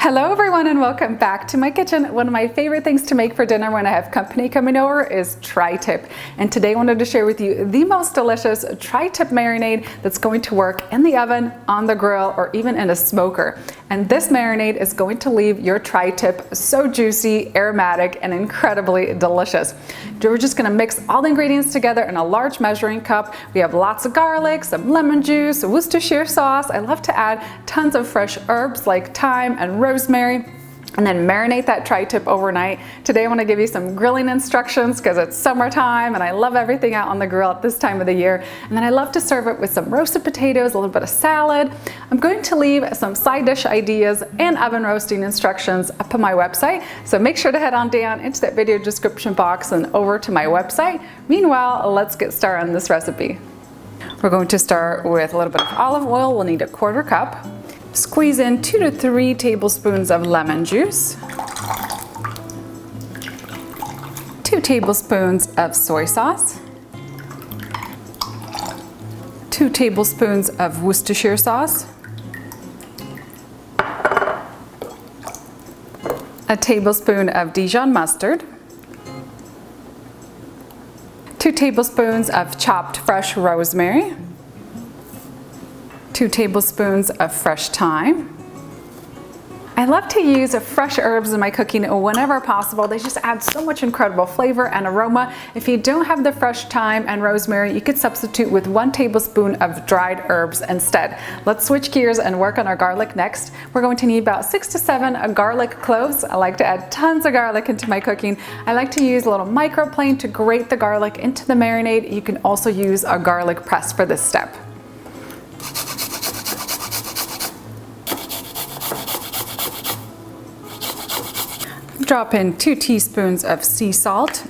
Hello everyone and welcome back to my kitchen. One of my favorite things to make for dinner when I have company coming over is Tri Tip. And today I wanted to share with you the most delicious Tri Tip marinade that's going to work in the oven, on the grill, or even in a smoker. And this marinade is going to leave your Tri Tip so juicy, aromatic, and incredibly delicious. We're just gonna mix all the ingredients together in a large measuring cup. We have lots of garlic, some lemon juice, Worcestershire sauce. I love to add tons of fresh herbs like thyme and rosemary, and then marinate that Tri Tip overnight. Today I want to give you some grilling instructions because it's summertime and I love everything out on the grill at this time of the year. And then I love to serve it with some roasted potatoes, a little bit of salad. I'm going to leave some side dish ideas and oven roasting instructions up on my website. So make sure to head on down into that video description box and over to my website. Meanwhile, let's get started on this recipe. We're going to start with a little bit of olive oil. We'll need a 1/4 cup. Squeeze in 2 to 3 tablespoons of lemon juice, 2 tablespoons of soy sauce, 2 tablespoons of Worcestershire sauce, a tablespoon of Dijon mustard, 2 tablespoons of chopped fresh rosemary, 2 tablespoons of fresh thyme. I love to use fresh herbs in my cooking whenever possible. They just add so much incredible flavor and aroma. If you don't have the fresh thyme and rosemary, you could substitute with 1 tablespoon of dried herbs instead. Let's switch gears and work on our garlic next. We're going to need about 6 to 7 garlic cloves. I like to add tons of garlic into my cooking. I like to use a little microplane to grate the garlic into the marinade. You can also use a garlic press for this step. Drop in 2 teaspoons of sea salt,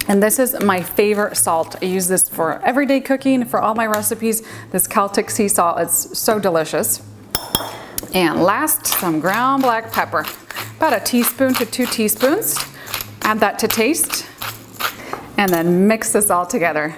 and this is my favorite salt. I use this for everyday cooking, for all my recipes. This Celtic sea salt is so delicious. And last, some ground black pepper, about 1 teaspoon to 2 teaspoons. Add that to taste, and then mix this all together.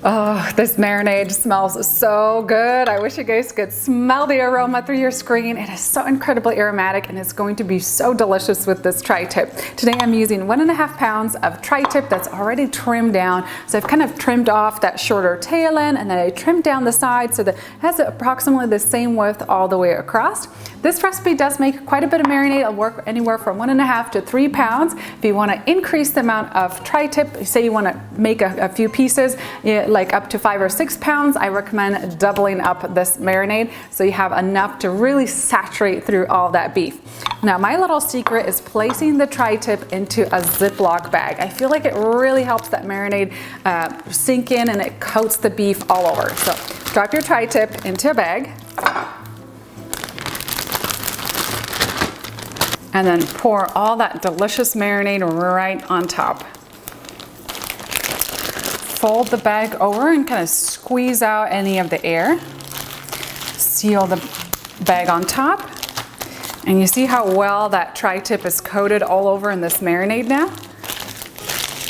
Oh, this marinade smells so good. I wish you guys could smell the aroma through your screen. It is so incredibly aromatic and it's going to be so delicious with this Tri Tip. Today I'm using 1.5 pounds of Tri Tip that's already trimmed down. So I've kind of trimmed off that shorter tail end, and then I trimmed down the side so that it has approximately the same width all the way across. This recipe does make quite a bit of marinade. It'll work anywhere from 1.5 to 3 pounds. If you want to increase the amount of Tri Tip, say you want to make a few pieces, like up to 5 or 6 pounds, I recommend doubling up this marinade so you have enough to really saturate through all that beef. Now my little secret is placing the Tri Tip into a Ziploc bag. I feel like it really helps that marinade sink in and it coats the beef all over. So drop your Tri Tip into a bag and then pour all that delicious marinade right on top. Fold the bag over and kind of squeeze out any of the air. Seal the bag on top. And you see how well that Tri Tip is coated all over in this marinade now?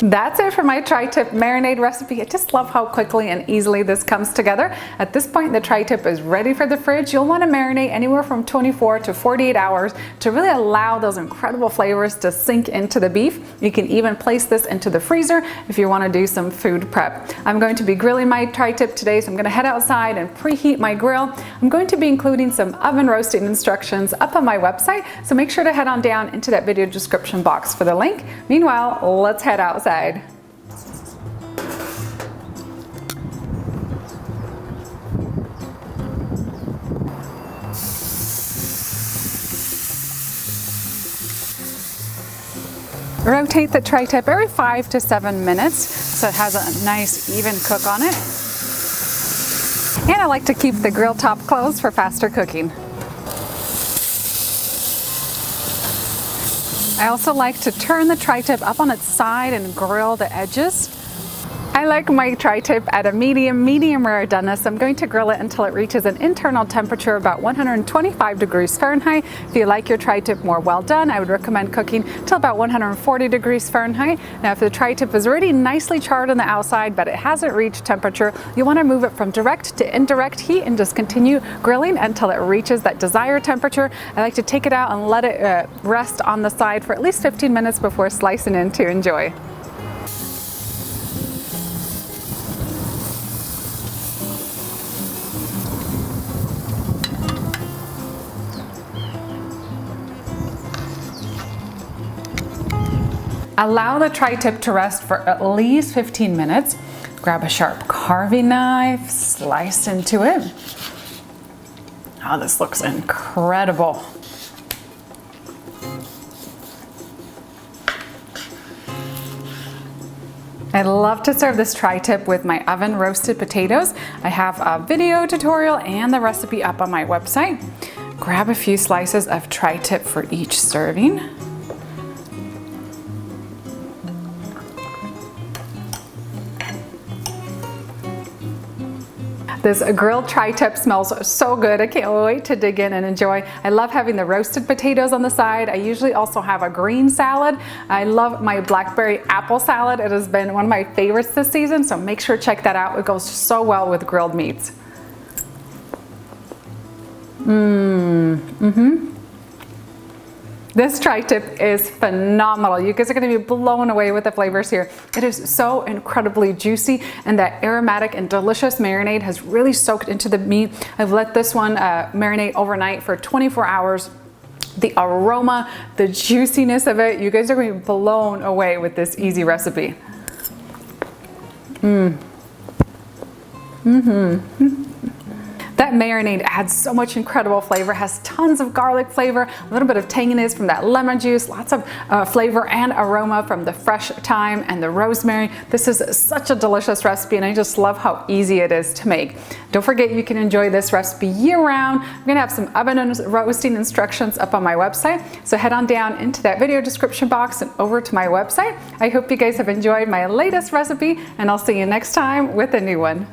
That's it for my Tri Tip marinade recipe. I just love how quickly and easily this comes together. At this point, the Tri Tip is ready for the fridge. You'll want to marinate anywhere from 24 to 48 hours to really allow those incredible flavors to sink into the beef. You can even place this into the freezer if you want to do some food prep. I'm going to be grilling my Tri Tip today, so I'm going to head outside and preheat my grill. I'm going to be including some oven roasting instructions up on my website, so make sure to head on down into that video description box for the link. Meanwhile, let's head outside. Rotate the Tri Tip every 5 to 7 minutes so it has a nice even cook on it. And I like to keep the grill top closed for faster cooking. I also like to turn the Tri Tip up on its side and grill the edges. I I like my tri-tip at a medium rare doneness. So I'm going to grill it until it reaches an internal temperature of about 125 degrees Fahrenheit. If you like your tri-tip more well done, I would recommend cooking till about 140 degrees Fahrenheit. Now if the tri-tip is already nicely charred on the outside but it hasn't reached temperature, you want to move it from direct to indirect heat and just continue grilling until it reaches that desired temperature. I like to take it out and let it rest on the side for at least 15 minutes before slicing in to enjoy. Allow the tri-tip to rest for at least 15 minutes. Grab a sharp carving knife, slice into it. Oh, this looks incredible. I love to serve this tri-tip with my oven roasted potatoes. I have a video tutorial and the recipe up on my website. Grab a few slices of tri-tip for each serving. This grilled tri-tip smells so good. I can't wait to dig in and enjoy. I love having the roasted potatoes on the side. I usually also have a green salad. I love my blackberry apple salad. It has been one of my favorites this season, so make sure to check that out. It goes so well with grilled meats. This tri-tip is phenomenal. You guys are going to be blown away with the flavors here. It is so incredibly juicy, and that aromatic and delicious marinade has really soaked into the meat. I've let this one marinate overnight for 24 hours. The aroma, the juiciness of it, you guys are going to be blown away with this easy recipe. That marinade adds so much incredible flavor, has tons of garlic flavor, a little bit of tanginess from that lemon juice, lots of flavor and aroma from the fresh thyme and the rosemary. This is such a delicious recipe, and I just love how easy it is to make. Don't forget, you can enjoy this recipe year-round. I'm gonna have some oven and roasting instructions up on my website, so head on down into that video description box and over to my website. I hope you guys have enjoyed my latest recipe, and I'll see you next time with a new one.